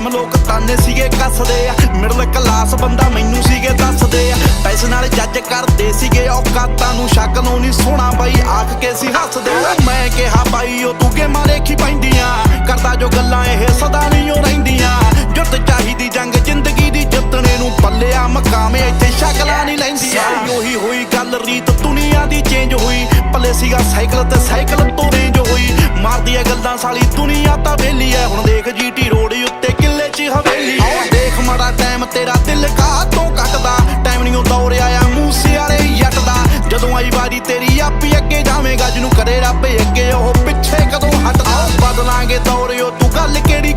Time ਲੋਕ ਤਾਨੇ ਸੀਗੇ ਕੱਸਦੇ ਆ, ਮਿਡਲ ਕਲਾਸ ਬੰਦਾ ਮੈਨੂੰ ਸੀਗੇ ਦੱਸਦੇ ਆ। ਪੈਸੇ ਨਾਲ ਜੱਜ ਕਰਦੇ ਸੀਗੇ ਔਕਾਤਾਂ ਨੂੰ, ਸ਼ੱਕ ਨੂੰ ਨਹੀਂ ਸੋਹਣਾ ਬਾਈ ਆਖ ਕੇ ਸੀ ਹੱਸਦੇ। ਮੈਂ ਕਿਹਾ ਬਾਈ ਉਹ ਤੂੰ ਗੇਮਾਂ ਦੇਖੀ ਪੈਂਦੀਆਂ, ਕਰਦਾ ਜੋ ਗੱਲਾਂ ਇਹ ਸਦਾ ਨਹੀਂ ਉਹ ਰਹਿੰਦੀਆਂ। ਜੁੱਤ ਚਾਹੀਦੀ ਜੰਗ ਜ਼ਿੰਦਗੀ ਦੀ ਜਿੱਤਣੇ ਨੂੰ, ਪੱਲਿਆ ਮਕਾਮੇ ਇੱਥੇ ਸ਼ਕਲਾਂ ਨਹੀਂ ਲੈਂਦੀਆਂ। ਉਹੀ ਹੋਈ ਗੱਲ ਰੀਤ ਦੁਨੀਆ ਦੀ ਚੇਂਜ ਹੋਈ, ਪੱਲੇ ਸੀਗਾ ਸਾਈਕਲ ਤੇ ਸਾਈਕਲ ਤੋਂ ਰੇਂਜ ਹੋਈ। ਮਾਰਦੀ ਐ ਗੱਲਾਂ ਸਾਲੀ ਦੁਨੀਆ ਤਾਂ ਵੇਲੀ ਐ, ਹੁਣ ਦੇਖ ਜੀਟੀ ਰੋਡ ਉੱਤੇ ਕਿੱਲੇ 'ਚ ਹਵੇਲੀ। ਦੇਖ ਮਾੜਾ ਟਾਈਮ ਤੇਰਾ ਦਿਲ ਕਾਹਤੋਂ ਕੱਟਦਾ, ਟਾਈਮ ਨਹੀਂ ਉਹ ਦੌਰ ਆਇਆ ਮੂਸੇ ਵਾਲੇ ਜੱਟ ਦਾ। ਜਦੋਂ ਆਈ ਵਾਰੀ ਤੇਰੀ ਆਪੀ ਅੱਗੇ ਜਾਵੇਂਗਾ, ਜਿਹਨੂੰ ਕਰੇ ਰੱਬ ਅੱਗੇ ਉਹ ਪਿੱਛੇ ਕਦੋਂ ਹਟਦਾ। ਬਦਲਾਂਗੇ ਦੌਰ ਤੂੰ ਗੱਲ ਕਿਹੜੀ